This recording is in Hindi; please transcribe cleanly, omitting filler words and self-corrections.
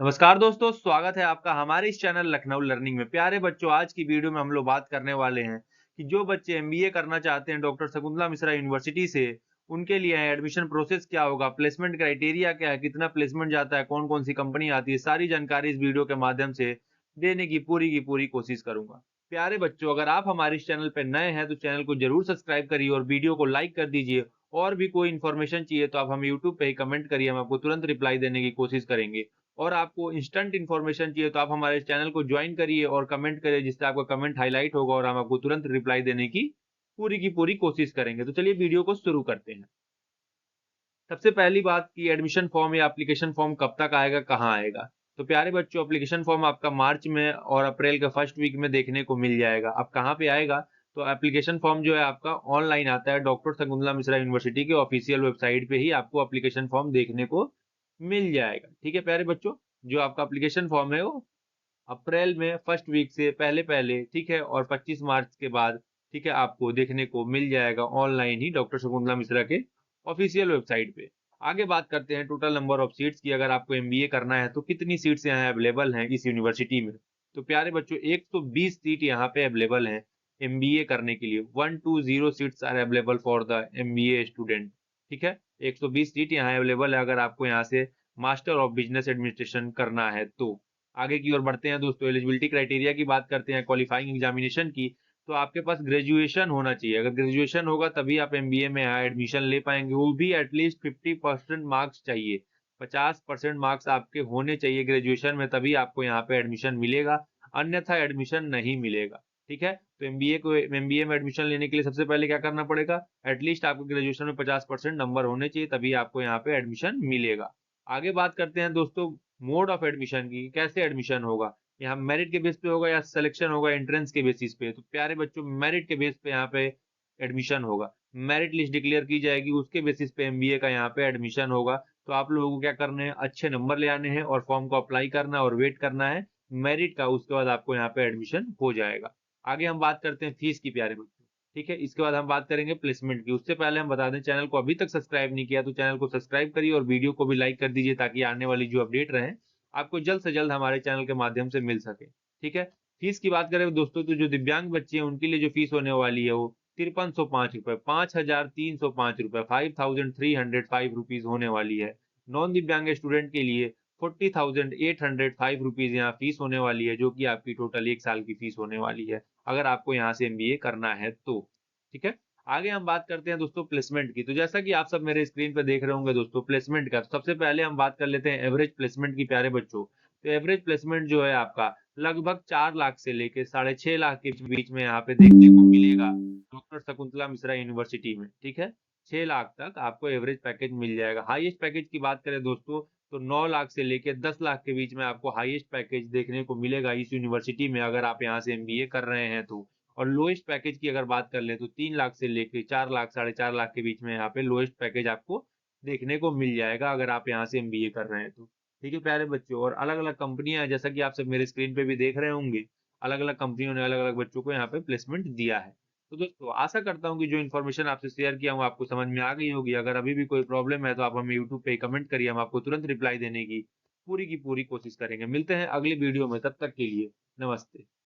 नमस्कार दोस्तों, स्वागत है आपका हमारे इस चैनल लखनऊ लर्निंग में। प्यारे बच्चों, आज की वीडियो में हम लोग बात करने वाले हैं कि जो बच्चे एमबीए करना चाहते हैं डॉक्टर शकुंतला मिश्रा यूनिवर्सिटी से, उनके लिए एडमिशन प्रोसेस क्या होगा, प्लेसमेंट क्राइटेरिया क्या है, कितना प्लेसमेंट जाता है, कौन-कौन सी कंपनी आती है, सारी जानकारी इस वीडियो के माध्यम से देने की पूरी कोशिश करूँगा। प्यारे बच्चों, अगर आप हमारे इस चैनल पे नए हैं तो चैनल को ज़रूर सब्सक्राइब करिए और वीडियो को लाइक कर दीजिए। और भी कोई इन्फॉर्मेशन चाहिए तो आप हमें यूट्यूब पे ही कमेंट करिए, हम आपको तुरंत रिप्लाई देने की कोशिश करेंगे। और आपको इंस्टेंट इन्फॉर्मेशन चाहिए तो आप हमारे चैनल को ज्वाइन करिए और कमेंट करिए, जिससे आपका कमेंट हाइलाइट होगा और हम आपको तुरंत रिप्लाई देने की पूरी कोशिश करेंगे। तो चलिए वीडियो को शुरू करते हैं। सबसे पहली बात कि एडमिशन फॉर्म या एप्लीकेशन फॉर्म कब तक आएगा, कहाँ आएगा? तो प्यारे बच्चों, एप्लीकेशन फॉर्म आपका मार्च में और अप्रैल के फर्स्ट वीक में देखने को मिल जाएगा। अब कहाँ पे आएगा? तो एप्लीकेशन फॉर्म जो है आपका ऑनलाइन आता है, डॉक्टर शकुंतला मिश्रा यूनिवर्सिटी के ऑफिशियल वेबसाइट पे ही आपको एप्लीकेशन फॉर्म देखने को मिल जाएगा। ठीक है प्यारे बच्चों? जो आपका एप्लीकेशन फॉर्म है वो अप्रैल में फर्स्ट वीक से पहले-पहले, ठीक है, और 25 मार्च के बाद, ठीक है, आपको देखने को मिल जाएगा ऑनलाइन ही डॉक्टर शकुंतला मिश्रा के ऑफिशियल वेबसाइट पे। आगे बात करते हैं टोटल नंबर ऑफ सीट्स की। अगर आपको एमबीए करना है तो कितनी सीट्स यहाँ अवेलेबल हैं इस यूनिवर्सिटी में? तो प्यारे बच्चों, 120 सीट यहाँ पे अवेलेबल हैं एमबीए करने के लिए। 120 seats are available for the MBA student. ठीक है? 120 सीट यहाँ अवेलेबल है अगर आपको यहाँ से मास्टर ऑफ बिजनेस एडमिनिस्ट्रेशन करना है तो। आगे की ओर बढ़ते हैं दोस्तों, एलिजिबिलिटी क्राइटेरिया की बात करते हैं, क्वालिफाइंग एग्जामिनेशन की। तो आपके पास ग्रेजुएशन होना चाहिए। अगर ग्रेजुएशन होगा तभी आप एमबीए में यहाँ एडमिशन ले पाएंगे, वो भी एटलीस्ट 50% मार्क्स चाहिए। 50% मार्क्स आपके होने चाहिए ग्रेजुएशन में, तभी आपको यहाँ पे एडमिशन मिलेगा, अन्यथा एडमिशन नहीं मिलेगा। ठीक है? तो एमबीए में एडमिशन लेने के लिए सबसे पहले क्या करना पड़ेगा? एटलीस्ट आपको ग्रेजुएशन में 50% नंबर होने चाहिए, तभी आपको यहाँ पे एडमिशन मिलेगा। आगे बात करते हैं दोस्तों मोड ऑफ एडमिशन की, कैसे एडमिशन होगा? यहाँ मेरिट के बेस पे होगा या सिलेक्शन होगा एंट्रेंस के बेसिस पे? तो प्यारे बच्चों, मेरिट के बेस पे यहाँ पे एडमिशन होगा। मेरिट लिस्ट डिक्लेयर की जाएगी, उसके बेसिस पे एमबीए का यहाँ पे एडमिशन होगा। तो आप लोगों को क्या करने हैं? अच्छे नंबर ले आने हैं और फॉर्म को अप्लाई करना है और वेट करना है मेरिट का, उसके बाद आपको यहाँ पे एडमिशन हो जाएगा। आगे हम बात करते हैं फीस की प्यारे बच्चों। ठीक है? इसके बाद हम बात करेंगे प्लेसमेंट की। उससे पहले हम बता दें, चैनल को अभी तक सब्सक्राइब नहीं किया तो चैनल को सब्सक्राइब करिए और वीडियो को भी लाइक कर दीजिए, ताकि आने वाली जो अपडेट रहे आपको जल्द से जल्द हमारे चैनल के माध्यम से मिल सके। ठीक है? फीस की बात करें दोस्तों, तो जो दिव्यांग बच्चे हैं उनके लिए जो फीस होने वाली है वो 5305 रुपए, 5305 रुपए, 5305 रुपीज होने वाली है। नॉन दिव्यांग स्टूडेंट के लिए 40,805 रुपीज यहाँ फीस होने वाली है, जो कि आपकी टोटल 1 साल की फीस होने वाली है, अगर आपको यहाँ से एमबीए करना है तो। ठीक है? आगे हम बात करते हैं दोस्तों प्लेसमेंट की। तो जैसा कि आप सब मेरे स्क्रीन पे देख रहे होंगे दोस्तों प्लेसमेंट का, तो सबसे पहले हम बात कर लेते हैं एवरेज प्लेसमेंट की प्यारे बच्चों। तो एवरेज प्लेसमेंट जो है आपका लगभग 4 लाख से लेके 6.5 लाख के बीच में यहाँ पे देखने को मिलेगा डॉक्टर शकुंतला मिश्रा यूनिवर्सिटी में। ठीक है? 6 लाख तक आपको एवरेज पैकेज मिल जाएगा। हाईएस्ट पैकेज की बात करें दोस्तों, तो 9 लाख से लेके 10 लाख के बीच में आपको हाईएस्ट पैकेज देखने को मिलेगा इस यूनिवर्सिटी में, अगर आप यहाँ से एमबीए कर रहे हैं तो। और लोएस्ट पैकेज की अगर बात कर लें तो 3 लाख से लेके 4 लाख, 4.5 लाख के बीच में यहाँ पे लोएस्ट पैकेज आपको देखने को मिल जाएगा, अगर आप यहाँ से एमबीए कर रहे हैं तो। ठीक है प्यारे बच्चों, और अलग-अलग कंपनियां हैं, जैसा कि आप सब मेरे स्क्रीन पे भी देख रहे होंगे, अलग-अलग कंपनियों ने अलग-अलग बच्चों को यहाँ पे प्लेसमेंट दिया है। तो दोस्तों, आशा करता हूँ कि जो इन्फॉर्मेशन आपसे शेयर किया हूँ आपको समझ में आ गई होगी। अगर अभी भी कोई प्रॉब्लम है तो आप हमें यूट्यूब पे कमेंट करिए, हम आपको तुरंत रिप्लाई देने की पूरी कोशिश करेंगे। मिलते हैं अगली वीडियो में, तब तक के लिए नमस्ते।